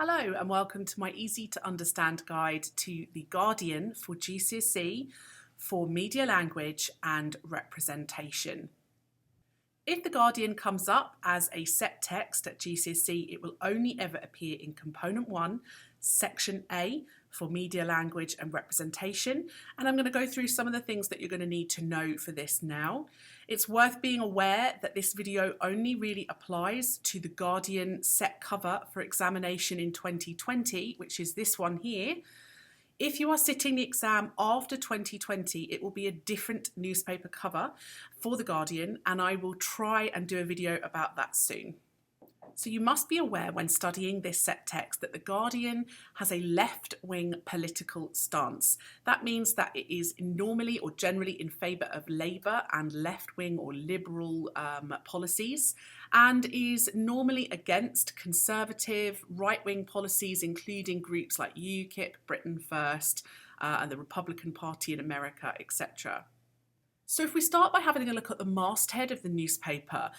Hello and welcome to my easy to understand guide to The Guardian for GCSE for media language and representation. If The Guardian comes up as a set text at GCSE, it will only ever appear in Component 1, Section A for media language and representation. And I'm going to go through some of the things that you're going to need to know for this now. It's worth being aware that this video only really applies to the Guardian set cover for examination in 2020, which is this one here. If you are sitting the exam after 2020, it will be a different newspaper cover for The Guardian, and I will try and do a video about that soon. So you must be aware when studying this set text that The Guardian has a left-wing political stance. That means that it is normally or generally in favour of Labour and left-wing or liberal policies, and is normally against conservative right-wing policies, including groups like UKIP, Britain First, and the Republican Party in America, etc. So if we start by having a look at the masthead of the newspaper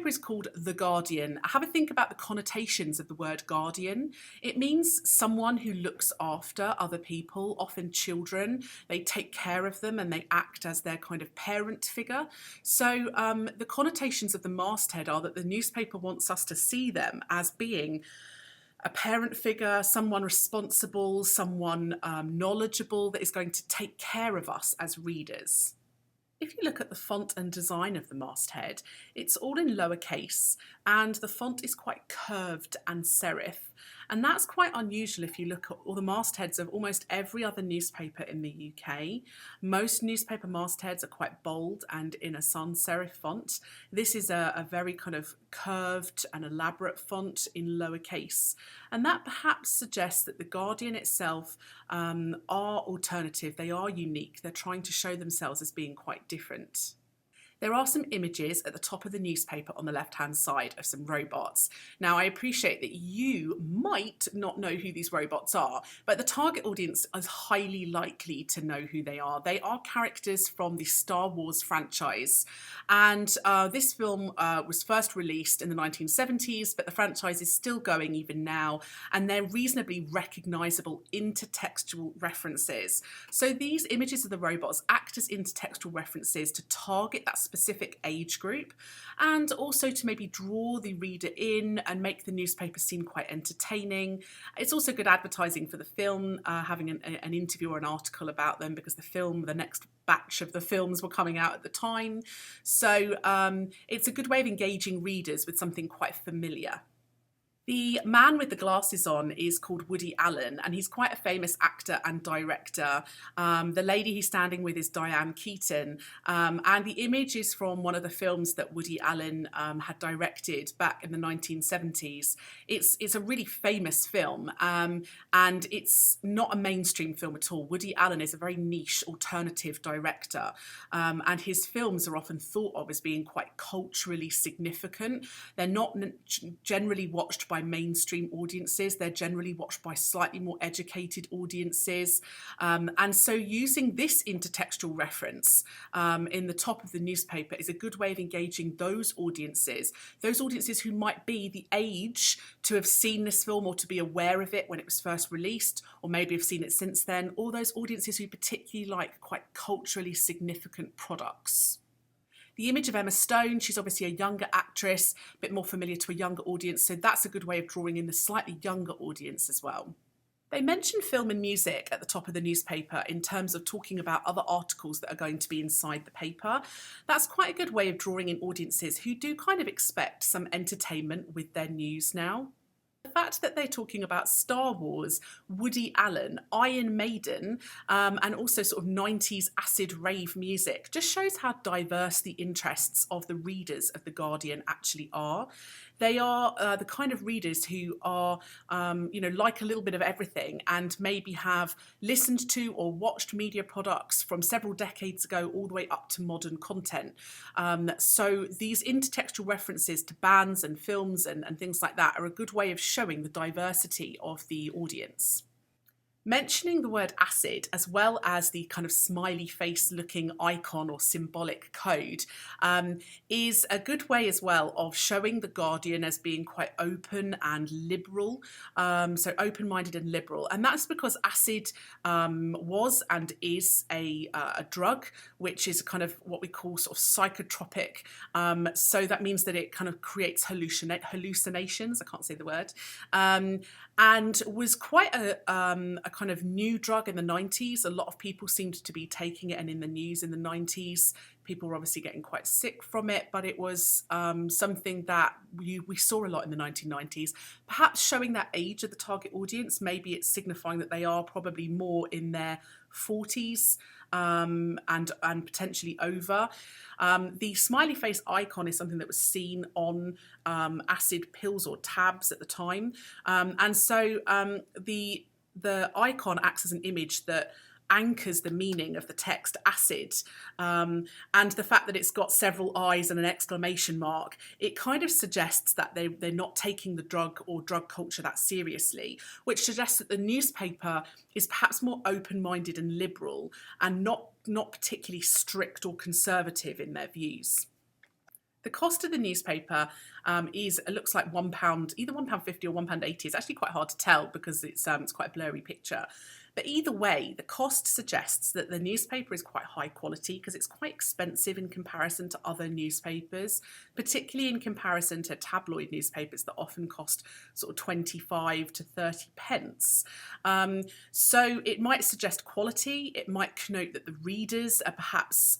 is called The Guardian. Have a think about the connotations of the word guardian. It means someone who looks after other people, often children. They take care of them and they act as their kind of parent figure. So the connotations of the masthead are that the newspaper wants us to see them as being a parent figure, someone responsible, someone knowledgeable that is going to take care of us as readers. If you look at the font and design of the masthead, it's all in lowercase and the font is quite curved and serif. And that's quite unusual if you look at all the mastheads of almost every other newspaper in the UK. Most newspaper mastheads are quite bold and in a sans serif font. This is a very kind of curved and elaborate font in lowercase. And that perhaps suggests that The Guardian itself are alternative, they are unique, they're trying to show themselves as being quite different. There are some images at the top of the newspaper on the left-hand side of some robots. Now, I appreciate that you might not know who these robots are, but the target audience is highly likely to know who they are. They are characters from the Star Wars franchise. And this film was first released in the 1970s, but the franchise is still going even now, and they're reasonably recognisable intertextual references. So these images of the robots act as intertextual references to target that specific age group, and also to maybe draw the reader in and make the newspaper seem quite entertaining. It's also good advertising for the film, having an interview or an article about them, because the next batch of the films were coming out at the time. So it's a good way of engaging readers with something quite familiar. The man with the glasses on is called Woody Allen, and he's quite a famous actor and director. The lady he's standing with is Diane Keaton, and the image is from one of the films that Woody Allen had directed back in the 1970s. It's a really famous film, and it's not a mainstream film at all. Woody Allen is a very niche alternative director, and his films are often thought of as being quite culturally significant. They're not generally watched by mainstream audiences, they're generally watched by slightly more educated audiences. And so using this intertextual reference in the top of the newspaper is a good way of engaging those audiences who might be the age to have seen this film or to be aware of it when it was first released, or maybe have seen it since then, or those audiences who particularly like quite culturally significant products. The image of Emma Stone, she's obviously a younger actress, a bit more familiar to a younger audience, so that's a good way of drawing in the slightly younger audience as well. They mention film and music at the top of the newspaper in terms of talking about other articles that are going to be inside the paper. That's quite a good way of drawing in audiences who do kind of expect some entertainment with their news now. The fact that they're talking about Star Wars, Woody Allen, Iron Maiden, and also sort of 90s acid rave music just shows how diverse the interests of the readers of The Guardian actually are. They are the kind of readers who are, like a little bit of everything, and maybe have listened to or watched media products from several decades ago all the way up to modern content. So these intertextual references to bands and films and things like that are a good way of showing the diversity of the audience. Mentioning the word acid, as well as the kind of smiley face looking icon or symbolic code, is a good way as well of showing the Guardian as being quite open and liberal, so open-minded and liberal. And that's because acid was and is a drug, which is kind of what we call sort of psychotropic. So that means that it kind of creates hallucinations, I can't say the word, and was quite a kind of new drug in the 90s. A lot of people seemed to be taking it, and in the news in the 90s, people were obviously getting quite sick from it, but it was something that we saw a lot in the 1990s, perhaps showing that age of the target audience. Maybe it's signifying that they are probably more in their 40s and potentially over. The smiley face icon is something that was seen on acid pills or tabs at the time, and so the icon acts as an image that anchors the meaning of the text acid, and the fact that it's got several eyes and an exclamation mark, it kind of suggests that they're not taking the drug or drug culture that seriously, which suggests that the newspaper is perhaps more open-minded and liberal and not particularly strict or conservative in their views. The cost of the newspaper looks like £1, either £1.50 or £1.80. It's actually quite hard to tell because it's quite a blurry picture. But either way, the cost suggests that the newspaper is quite high quality because it's quite expensive in comparison to other newspapers, particularly in comparison to tabloid newspapers that often cost sort of 25 to 30 pence. So it might suggest quality. It might connote that the readers are perhaps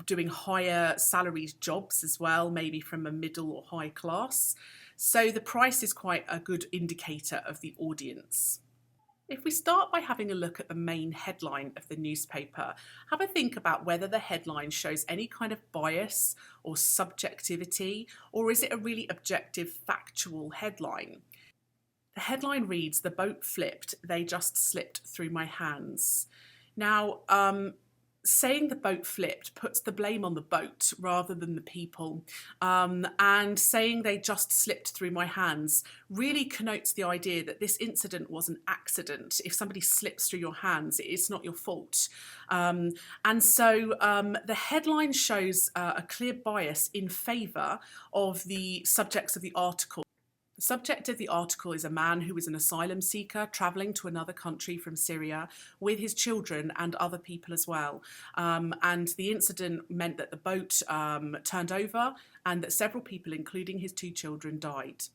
doing higher salaried jobs as well, maybe from a middle or high class. So the price is quite a good indicator of the audience. If we start by having a look at the main headline of the newspaper, have a think about whether the headline shows any kind of bias or subjectivity, or is it a really objective, factual headline? The headline reads, "The boat flipped, they just slipped through my hands." Now, saying the boat flipped puts the blame on the boat rather than the people, and saying they just slipped through my hands really connotes the idea that this incident was an accident. If somebody slips through your hands, it's not your fault. And so the headline shows a clear bias in favour of the subjects of the article. The subject of the article is a man who is an asylum seeker travelling to another country from Syria with his children and other people as well. And the incident meant that the boat turned over and that several people, including his 2 children, died.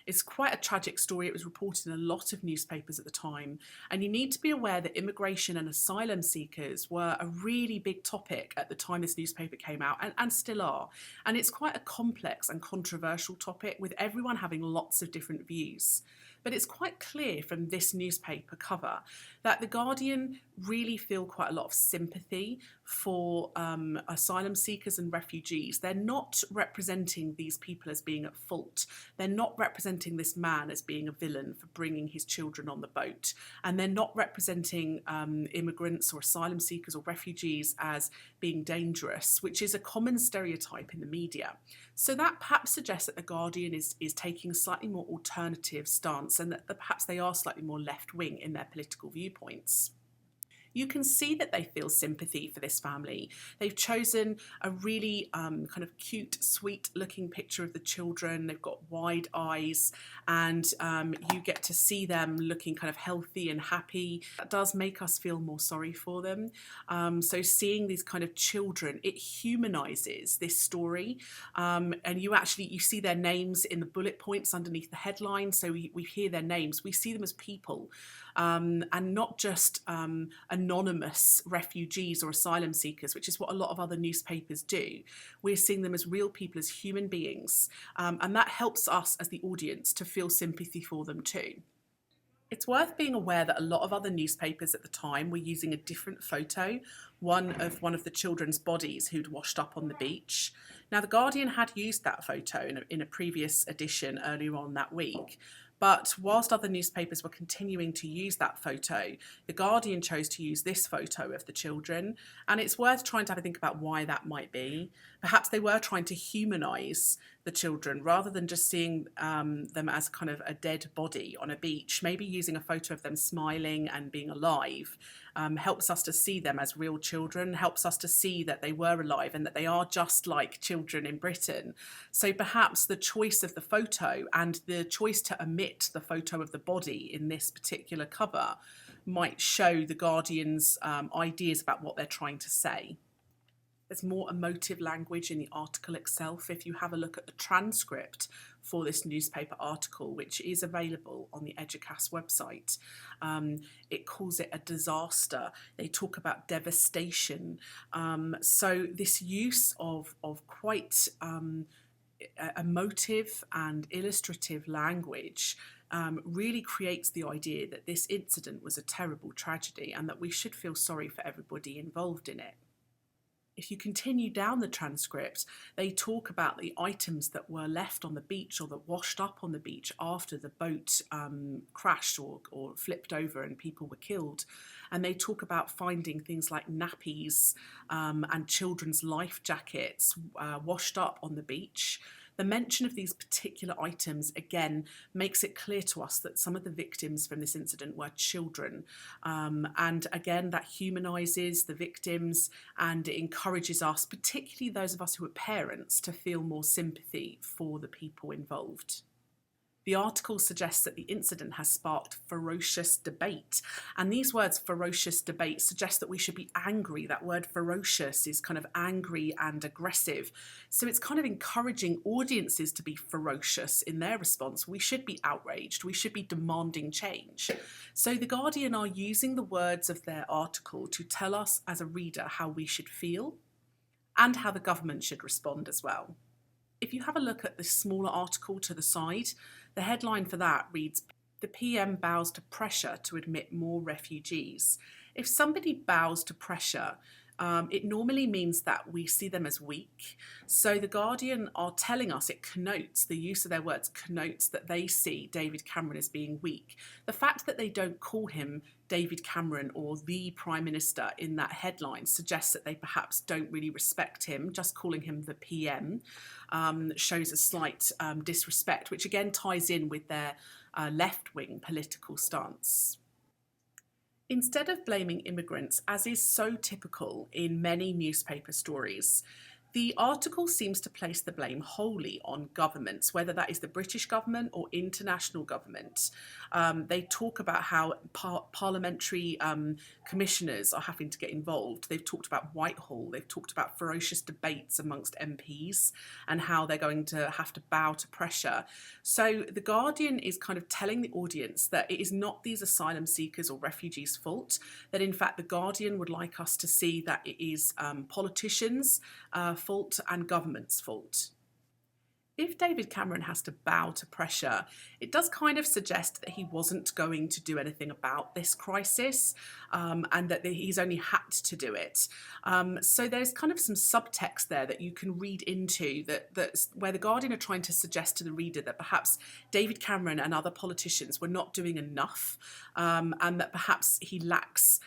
It's quite a tragic story. It was reported in a lot of newspapers at the time. And you need to be aware that immigration and asylum seekers were a really big topic at the time this newspaper came out, and still are. And it's quite a complex and controversial topic with everyone having lots of different views. But it's quite clear from this newspaper cover that the Guardian really feel quite a lot of sympathy for asylum seekers and refugees. They're not representing these people as being at fault. They're not representing this man as being a villain for bringing his children on the boat. And they're not representing immigrants or asylum seekers or refugees as being dangerous, which is a common stereotype in the media. So that perhaps suggests that the Guardian is taking a slightly more alternative stance, and that perhaps they are slightly more left-wing in their political viewpoints. You can see that they feel sympathy for this family. They've chosen a really kind of cute, sweet-looking picture of the children. They've got wide eyes, and you get to see them looking kind of healthy and happy. That does make us feel more sorry for them. So seeing these kind of children, it humanises this story, and you see their names in the bullet points underneath the headline. So we hear their names. We see them as people, and not just anonymous refugees or asylum seekers, which is what a lot of other newspapers do. We're seeing them as real people, as human beings, and that helps us as the audience to feel sympathy for them too. It's worth being aware that a lot of other newspapers at the time were using a different photo, one of the children's bodies who'd washed up on the beach. Now, The Guardian had used that photo in a previous edition earlier on that week, but whilst other newspapers were continuing to use that photo, The Guardian chose to use this photo of the children, and it's worth trying to have a think about why that might be. Perhaps they were trying to humanise the children rather than just seeing them as kind of a dead body on a beach. Maybe using a photo of them smiling and being alive helps us to see them as real children, helps us to see that they were alive and that they are just like children in Britain. So perhaps the choice of the photo and the choice to omit the photo of the body in this particular cover might show the Guardian's ideas about what they're trying to say. There's more emotive language in the article itself. If you have a look at the transcript for this newspaper article, which is available on the Educast website, it calls it a disaster. They talk about devastation. So this use of quite emotive and illustrative language really creates the idea that this incident was a terrible tragedy and that we should feel sorry for everybody involved in it. If you continue down the transcript, they talk about the items that were left on the beach or that washed up on the beach after the boat crashed or flipped over and people were killed. And they talk about finding things like nappies and children's life jackets washed up on the beach. The mention of these particular items, again, makes it clear to us that some of the victims from this incident were children. And again, that humanises the victims and it encourages us, particularly those of us who are parents, to feel more sympathy for the people involved. The article suggests that the incident has sparked ferocious debate. And these words, ferocious debate, suggest that we should be angry. That word ferocious is kind of angry and aggressive. So it's kind of encouraging audiences to be ferocious in their response. We should be outraged. We should be demanding change. So The Guardian are using the words of their article to tell us as a reader how we should feel and how the government should respond as well. If you have a look at the smaller article to the side, the headline for that reads, "The PM bows to pressure to admit more refugees." If somebody bows to pressure, it normally means that we see them as weak. So The Guardian are telling us, it connotes, the use of their words connotes that they see David Cameron as being weak. The fact that they don't call him David Cameron or the Prime Minister in that headline suggests that they perhaps don't really respect him. Just calling him the PM shows a slight disrespect, which again ties in with their left-wing political stance. Instead of blaming immigrants, as is so typical in many newspaper stories, the article seems to place the blame wholly on governments, whether that is the British government or international government. They talk about how parliamentary commissioners are having to get involved. They've talked about Whitehall. They've talked about ferocious debates amongst MPs and how they're going to have to bow to pressure. So The Guardian is kind of telling the audience that it is not these asylum seekers or refugees' fault, that in fact The Guardian would like us to see that it is politicians' fault and government's fault. If David Cameron has to bow to pressure, it does kind of suggest that he wasn't going to do anything about this crisis and that he's only had to do it. So there's kind of some subtext there that you can read into that's where The Guardian are trying to suggest to the reader that perhaps David Cameron and other politicians were not doing enough and that perhaps he lacks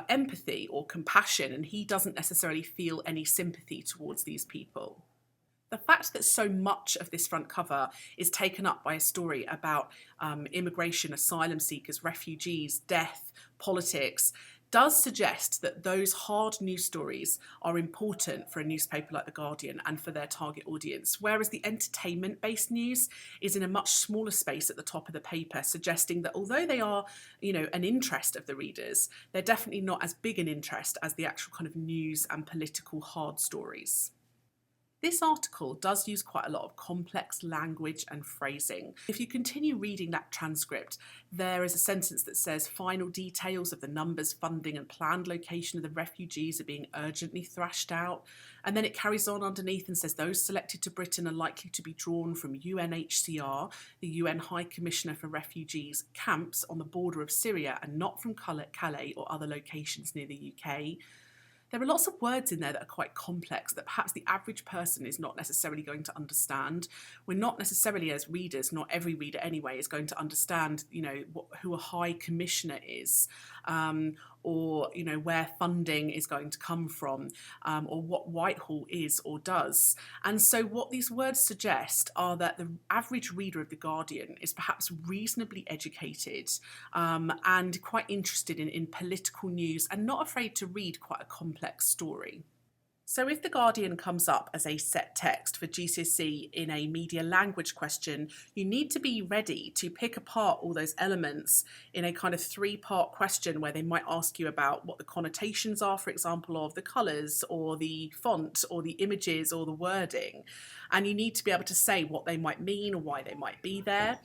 empathy or compassion and he doesn't necessarily feel any sympathy towards these people. The fact that so much of this front cover is taken up by a story about immigration, asylum seekers, refugees, death, politics, does suggest that those hard news stories are important for a newspaper like The Guardian and for their target audience, whereas the entertainment-based news is in a much smaller space at the top of the paper, suggesting that although they are, an interest of the readers, they're definitely not as big an interest as the actual kind of news and political hard stories. This article does use quite a lot of complex language and phrasing. If you continue reading that transcript, there is a sentence that says final details of the numbers, funding and planned location of the refugees are being urgently thrashed out. And then it carries on underneath and says those selected to Britain are likely to be drawn from UNHCR, the UN High Commissioner for Refugees, camps on the border of Syria and not from Calais or other locations near the UK. There are lots of words in there that are quite complex that perhaps the average person is not necessarily going to understand. We're not necessarily, as readers, not every reader anyway, is going to understand, who a high commissioner is, or where funding is going to come from, or what Whitehall is or does. And so what these words suggest are that the average reader of The Guardian is perhaps reasonably educated, and quite interested in political news and not afraid to read quite a complex story. So if The Guardian comes up as a set text for GCSE in a media language question, you need to be ready to pick apart all those elements in a kind of three-part question where they might ask you about what the connotations are, for example, of the colours or the font or the images or the wording. And you need to be able to say what they might mean or why they might be there.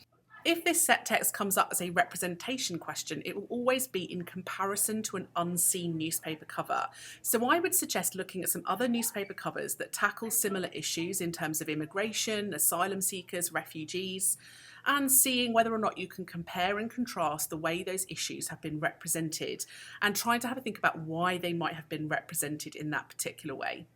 If this set text comes up as a representation question, it will always be in comparison to an unseen newspaper cover. So I would suggest looking at some other newspaper covers that tackle similar issues in terms of immigration, asylum seekers, refugees, and seeing whether or not you can compare and contrast the way those issues have been represented and trying to have a think about why they might have been represented in that particular way.